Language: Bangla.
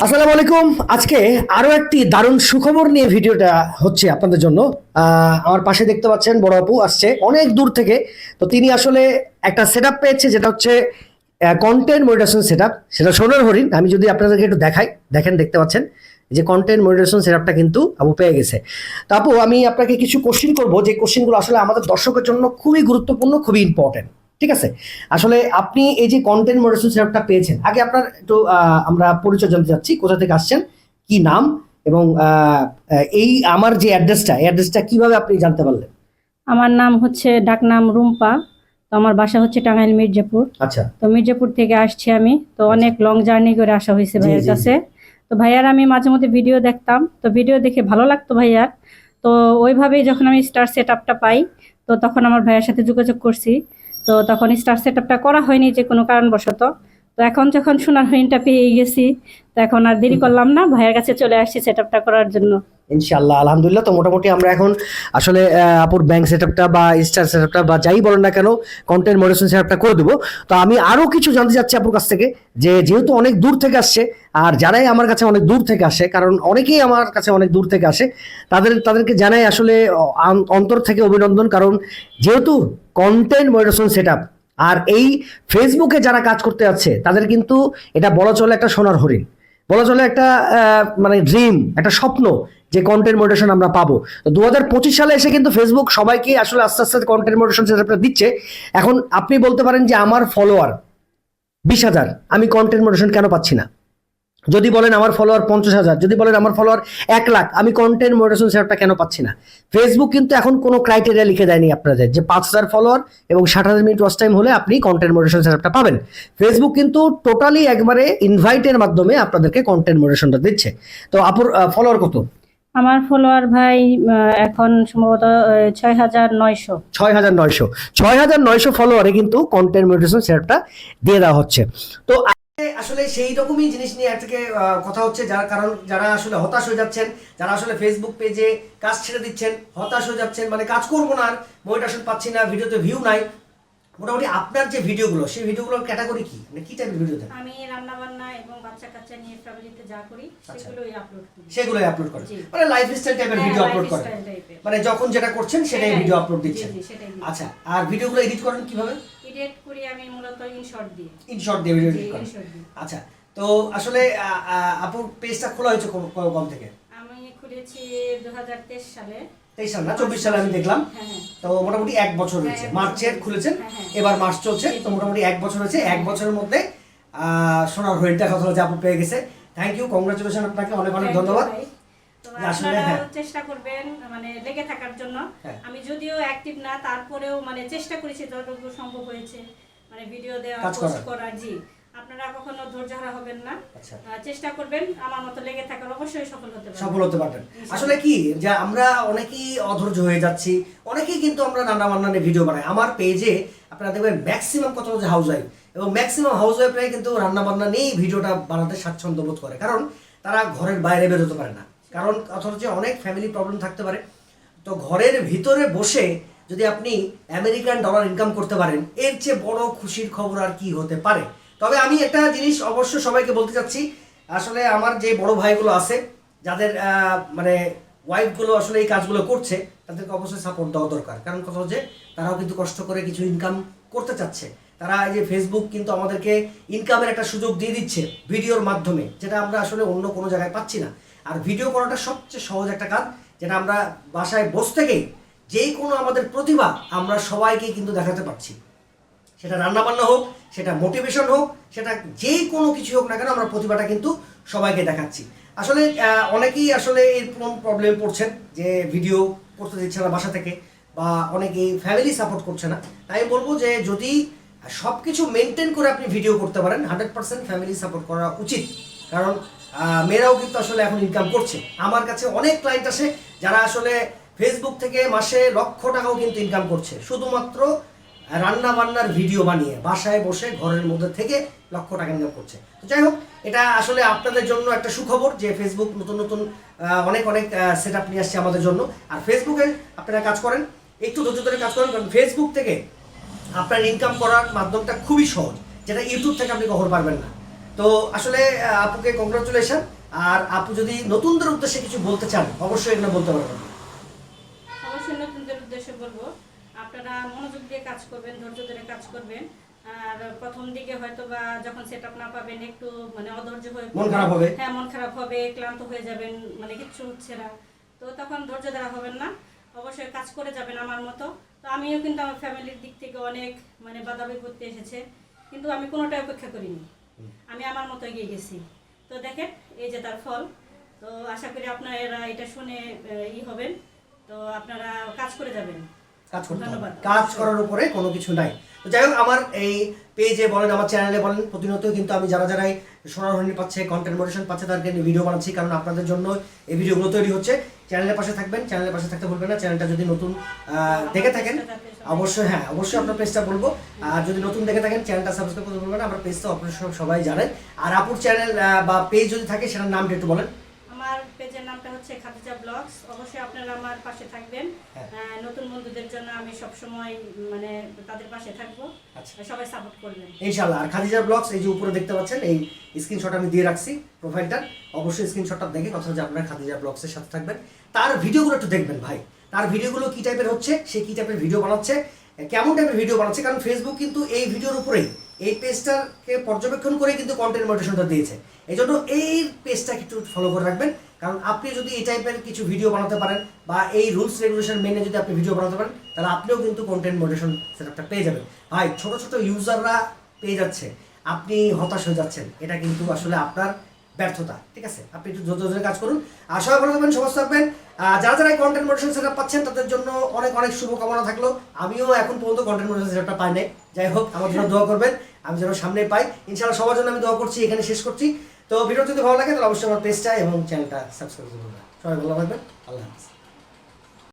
আসসালামু আলাইকুম। আজকে আরো একটি দারুণ সুখবর নিয়ে ভিডিওটা হচ্ছে আপনাদের জন্য। আমার পাশে দেখতে পাচ্ছেন বড় আপু আসছে অনেক দূর থেকে। তো তিনি আসলে একটা সেটআপ পেয়েছে, যেটা হচ্ছে কন্টেন্ট মনিটাইজেশন সেটআপ। সেটা সোনার হরিণ। আমি যদি আপনাদেরকে একটু দেখাই, দেখেন, দেখতে পাচ্ছেন যে কন্টেন্ট মনিটাইজেশন সেটআপটা কিন্তু আপু পেয়ে গেছে। তো আপু, আমি আপনাকে কিছু কোশ্চিন করব, যে কোশ্চিনগুলো আসলে আমাদের দর্শকের জন্য খুবই গুরুত্বপূর্ণ, খুবই ইম্পর্টেন্ট। ঠিক আছে? আসলে আপনি এই যে কন্টেন্ট মডারেশন সেটআপটা পেয়েছেন, আগে আপনার একটু আমরা পরিচয় জানতে চাচ্ছি, কোথা থেকে আসছেন, কি নাম, এবং এই আমার যে অ্যাড্রেসটা কিভাবে আপনি জানতে পারলেন? আমার নাম হচ্ছে ডাকনাম রুম্পা। তো আমার বাসা হচ্ছে টাঙ্গাইল মির্জাপুর। আচ্ছা। তো মির্জাপুর থেকে আসছি আমি। তো অনেক লং জার্নি করে আসা হয়েছে জি, ভাইয়ের জি, জি। কাছে। তো ভাইয়ার আমি মাঝে মধ্যে ভিডিও দেখতাম, তো ভিডিও দেখে ভালো লাগতো ভাইয়ার। তো ওইভাবেই যখন আমি স্টার সেট আপটা পাই, তো তখন আমার ভাইয়ের সাথে যোগাযোগ করছি। তো তখন স্টার সেট আপটা করা হয়নি যে কোনো কারণবশত। তো এখন যখন সোনার হরিণটা পেয়ে গেছি, তো এখন আর দেরি করলাম না, ভাইয়ের কাছে চলে আসছি সেট আপটা করার জন্য। ইনশাআল্লাহ, আলহামদুলিল্লাহ। তো মোটামুটি আমরা এখন আসলে আপুর ব্যাংক সেটআপটা বা স্টার সেটআপটা বা যাই বলেন না কেন, কন্টেন্ট মডারেশন সেটআপটা করে দেবো। তো আমি আরো কিছু জানতে চাচ্ছি আপুর কাছ থেকে, যে যেহেতু অনেক দূর থেকে আসছে, আর যারাই আমার কাছে অনেক দূর থেকে আসে, কারণ অনেকেই আমার কাছে অনেক দূর থেকে আসে, তাদেরকে জানাই আসলে অন্তর থেকে অভিনন্দন। কারণ যেহেতু কন্টেন্ট মডারেশন সেটআপ, আর এই ফেসবুকে যারা কাজ করতে যাচ্ছে, তাদের কিন্তু এটা বলা চলে একটা সোনার হরিণ, বলা চলে একটা মানে ড্রিম, একটা স্বপ্ন, যে কন্টেন্ট মডারেশন আমরা পাবো। তো 2025 সালে এসে কিন্তু ফেসবুক সবাইকে আসলে আস্তে আস্তে কন্টেন্ট মডারেশন সেটআপটা দিচ্ছে। এখন আপনি বলতে পারেন যে আমার ফলোয়ার 20,000, আমি কন্টেন্ট মডারেশন কেন পাচ্ছি না? যদি বলেন আমার ফলোয়ার 50,000, যদি বলেন আমার ফলোয়ার 1 লাখ, আমি কন্টেন্ট মডারেশন সেটআপটা কেন পাচ্ছি না? ফেসবুক কিন্তু এখন কোনো ক্রাইটেরিয়া লিখে দেয়নি আপনাদের যে 5,000 ফলোয়ার এবং 60,000 মিনিট ওয়াচ টাইম হলে আপনি কন্টেন্ট মডারেশন সেটআপটা পাবেন। ফেসবুক কিন্তু টোটালি একবারে ইনভাইটের মাধ্যমে আপনাদেরকে কন্টেন্ট মডারেশনটা দিচ্ছে। তো আপুর ফলোয়ার কত? আমার ফলোয়ার ভাই এখন সম্ভবত 6,900। 6,900। 6,900 ফলোয়ারে কিন্তু কন্টেন্ট মনিটাইজেশন সেটআপটা দিয়ে দেওয়া হচ্ছে। তো আসলে সেই রকমই জিনিস নিয়ে আজকে কথা হচ্ছে, যার কারণ যারা আসলে হতাশ হয়ে যাচ্ছেন, যারা আসলে ফেসবুক পেজে কাজ ছেড়ে দিচ্ছেন, হতাশ হয়ে যাচ্ছেন, মানে কাজ করবো না আর, মনিটাইজেশন পাচ্ছি না, ভিডিওতে ভিউ নাই। মোটামুটি আপনার যে ভিডিওগুলো, সেই ভিডিওগুলোর ক্যাটাগরি কি, মানে কি টাইপের ভিডিও দেন? আমি রান্না বান্না এবং বাচ্চা কাচ্চা নিয়ে ফ্যামিলিতে যা করি সেগুলোই আপলোড করি। সেগুলোই আপলোড করেন, জি। মানে লাইফস্টাইল টাইপের হ্যাঁ, ভিডিও আপলোড করেন, lifestyle type এর। মানে যখন যেটা করছেন সেটাই সেটাই। ভিডিও আপলোড দিচ্ছেন। জি, জি, সেটাই দিই। আচ্ছা, আর ভিডিওগুলো এডিট করেন কিভাবে? এডিট করি আমি মূলত ইনশর্ট দিয়ে। ইনশর্ট দিয়ে ভিডিও জি, এডিট করেন। ইনশর্ট দিয়ে। আচ্ছা, তো আসলে আপুর পেজটা খোলা হয়েছে কখন থেকে? আমি খুলেছি 2023 সালে। 23 সাল না, 24 সালে আমি দেখলাম। হ্যাঁ, হ্যাঁ। তো মোটামুটি 1 বছর হ্যাঁ, হয়েছে, 1 বছর মার্চের হয়েছে। খুলেছেন, হ্যাঁ, হ্যাঁ। এবার মার্চ চলছে, জি, তো জি। মোটামুটি 1 বছর হয়েছে। হ্যাঁ। 1 বছরের মধ্যে সোনার হরিণটা কথা হচ্ছে আপু পেয়ে গেছে। থ্যাংক ইউ, কংগ্রাচুলেশন, আপনাকে অনেক অনেক Thank you ধন্যবাদ। ভাই। তো যে আসলে আপনারাও হ্যাঁ, চেষ্টা করবেন মানে লেগে থাকার জন্য। হ্যাঁ। আমি যদিও অ্যাক্টিভ না, তারপরেও মানে চেষ্টা করেছি যতটুকু সম্ভব হয়েছে, মানে ভিডিও দেওয়া, কাজ পোস্ট করার। করার। জি, আপনারা কখনো ধৈর্যহারা হবেন না। আচ্ছা, চেষ্টা করবেন আমার মতো লেগে থাকার, অবশ্যই সফল হতে পারবেন। সফল হতে পারবেন। ইনশাআল্লাহ। আসলে কি, যে আমরা অনেকেই অধৈর্য হয়ে যাচ্ছি, অনেকেই কিন্তু আমরা রান্না বান্না নিয়ে ভিডিও বানাই। আমার পেজে আপনারা দেখবেন ম্যাক্সিমাম কথা হচ্ছে হাউস ওয়াইফ, এবং ম্যাক্সিমাম হাউস ওয়াইফরাই কিন্তু রান্না বান্না নিয়েই ভিডিওটা বানাতে স্বাচ্ছন্দ্য বোধ করে, কারণ তারা ঘরের বাইরে বেরোতে পারে না, কারণ কথা হচ্ছে অনেক ফ্যামিলি প্রবলেম থাকতে পারে। তো ঘরের ভিতরে বসে যদি আপনি আমেরিকান ডলার ইনকাম করতে পারেন, এর চেয়ে বড় খুশির খবর আর কি হতে পারে? তবে আমি একটা জিনিস অবশ্য সবাইকে বলতে চাচ্ছি, আসলে আমার যে বড় ভাইগুলো আছে, যাদের মানে ওয়াইফগুলো আসলে এই কাজগুলো করছে, তাদেরকে অবশ্যই সাপোর্ট দেওয়া দরকার। কারণ কথা হচ্ছে তারাও কিন্তু কষ্ট করে কিছু ইনকাম করতে চাচ্ছে। তারা এই যে ফেসবুক কিন্তু আমাদেরকে ইনকামের একটা সুযোগ দিয়ে দিচ্ছে ভিডিওর মাধ্যমে, যেটা আমরা আসলে অন্য কোনো জায়গায় পাচ্ছি না। আর ভিডিও করাটা সবচেয়ে সহজ একটা কাজ, যেটা আমরা বাসায় বসে থেকেই যেই কোনো আমাদের প্রতিভা আমরা সবাইকেই কিন্তু দেখাতে পারছি। সেটা রান্নাবান্না হোক, সেটা মোটিভেশন হোক, সেটা যেই কোনো কিছু হোক না কেন, আমরা প্রতিভাটা কিন্তু সবাইকে দেখাচ্ছি। আসলে অনেকেই আসলে এই প্রবলেম পড়ছেন যে ভিডিও করতে দিচ্ছে না বাসা থেকে, বা অনেকেই ফ্যামিলি সাপোর্ট করছে না। তাই আমি বলবো যে যদি সব কিছু মেনটেন করে আপনি ভিডিও করতে পারেন, 100% ফ্যামিলি সাপোর্ট করা উচিত। কারণ মেয়েরাও কিন্তু আসলে এখন ইনকাম করছে। আমার কাছে অনেক ক্লায়েন্ট আসে যারা আসলে ফেসবুক থেকে মাসে লক্ষ টাকাও কিন্তু ইনকাম করছে, শুধুমাত্র রান্না বান্নার ভিডিও বানিয়ে বাসায় বসে ঘরের মধ্যে থেকে লক্ষ টাকা ইনকাম করছে। তো যাই হোক, এটা আসলে আপনাদের জন্য একটা সুখবর যে ফেসবুক নতুন নতুন অনেক অনেক সেট আপ নিয়ে আসছে আমাদের জন্য। আর ফেসবুকে আপনারা কাজ করেন, একটু ধৈর্য ধরে কাজ করেন, কারণ ফেসবুক থেকে আপনার ইনকাম করার মাধ্যমটা খুবই সহজ, যেটা ইউটিউব থেকে আপনি কখনো পারবেন না। তো আসলে আপুকে কংগ্রাচুলেশন। আর আপু যদি নতুনদের উদ্দেশ্যে কিছু বলতে চান অবশ্যই এগুলো বলতে পারবেন। অবশ্যই নতুনদের উদ্দেশ্যে বলবো, আপনারা মনোযোগ দিয়ে কাজ করবেন, ধৈর্য ধরে কাজ করবেন। আর প্রথম দিকে হয়তো বা যখন সেট আপ না পাবেন একটু মানে অধৈর্য হয়ে মন খারাপ হবে। হ্যাঁ, মন খারাপ হবে, ক্লান্ত হয়ে যাবেন, মানে কিচ্ছু হচ্ছে না। তো তখন ধৈর্য ধরা হবেন না, অবশ্যই কাজ করে যাবেন আমার মতো। তো আমিও কিন্তু আমার ফ্যামিলির দিক থেকে অনেক মানে বাধা বিপত্তি এসেছে, কিন্তু আমি কোনোটাই অপেক্ষা করিনি, আমি আমার মতো এগিয়ে গেছি। তো দেখেন এই যে তার ফল। তো আশা করি আপনারা এটা শুনে হবেন, তো আপনারা কাজ করে যাবেন। কাজ করতে হবে, ধন্যবাদ। কাজ করার উপরে কোনো কিছু নাই। তো যাই হোক, আমার এই পেজে বলেন, আমার চ্যানেলে বলেন, প্রতিনিয়ত কিন্তু আমি যারাই সোনার হরিণ পাচ্ছে, কন্টেন্ট মোটিভেশন পাচ্ছে, তাদেরকে নিয়ে ভিডিও বানাচ্ছি, কারণ আপনাদের জন্য এই ভিডিওগুলো তৈরি হচ্ছে। চ্যানেলের পাশে থাকবেন, চ্যানেলের পাশে থাকতে ভুলবেন না। চ্যানেলটা যদি নতুন দেখে থাকেন অবশ্যই, হ্যাঁ অবশ্যই আপনার পেজটা বলবো। আর যদি নতুন দেখে থাকেন চ্যানেলটা সাবস্ক্রাইব করতে ভুলবেন না। আমার পেজটা আপনারা সবাই জানেন। আর আপুর চ্যানেল বা পেজ যদি থাকে সেটার নামটা একটু বলেন। আমার পেজের নামটা হচ্ছে খাদিজা ব্লগস। অবশ্যই আপনারা আমার পাশে থাকবেন। নতুন বন্ধুদের জন্য আমি সব সময় মানে তাদের পাশে থাকবো। আচ্ছা, সবাই সাপোর্ট করবেন ইনশাআল্লাহ। আর খাদিজা ব্লগস এই যে উপরে দেখতে পাচ্ছেন, এই স্ক্রিনশট আমি দিয়ে রাখছি প্রোফাইলটা, অবশ্যই স্ক্রিনশটটা দেখে কথা হচ্ছে আপনারা খাদিজা ব্লগসের সাথে থাকবেন। তার ভিডিওগুলো একটু দেখবেন ভাই, তার ভিডিওগুলো কি টাইপের হচ্ছে, সে কি টাইপের ভিডিও বানাচ্ছে, কেমন টাইপের ভিডিও বানাচ্ছে। কারণ ফেসবুক কিন্তু এই ভিডিওর উপরেই, এই পেজটাকে পর্যবেক্ষণ করে কিন্তু কন্টেন্ট মডারেশনটা দিয়েছে। এই জন্য এই পেজটাকে একটু ফলো করে রাখবেন, কারণ আপনি যদি এই টাইপের কিছু ভিডিও বানাতে পারেন বা এই রুলস রেগুলেশন মেনে যদি আপনি ভিডিও বানাতে পারেন, তাহলে আপনিও কিন্তু কন্টেন্ট মডারেশন সেটআপটা পেয়ে যাবেন। ভাই ছোট ছোট ইউজাররা পেয়ে যাচ্ছে, আপনি হতাশ হয়ে যাচ্ছেন, এটা কিন্তু আসলে আপনার ব্যর্থতা। ঠিক আছে, আপনি একটু ধৈর্য ধরে কাজ করুন। আর সবাই ভালো থাকবেন, সুস্থ থাকবেন। যারা যারা কন্টেন্ট মডারেশন সেটআপ পাচ্ছেন তাদের জন্য অনেক অনেক শুভকামনা থাকলো। আমিও এখন পর্যন্ত কন্টেন্ট মডারেশন সেটআপটা পাই নাই। যাই হোক, আমার জন্য দোয়া করবেন, আমি যেন সামনে পাই। ইনশাআল্লাহ সবার জন্য আমি দোয়া করছি। এখানে শেষ করছি। তো ভিডিও যদি ভালো লাগে তাহলে অবশ্যই আমার পেজটা এবং চ্যানেলটা সাবস্ক্রাইব করবেন। সবাই ভালো থাকবেন, আল্লাহ হাফেজ।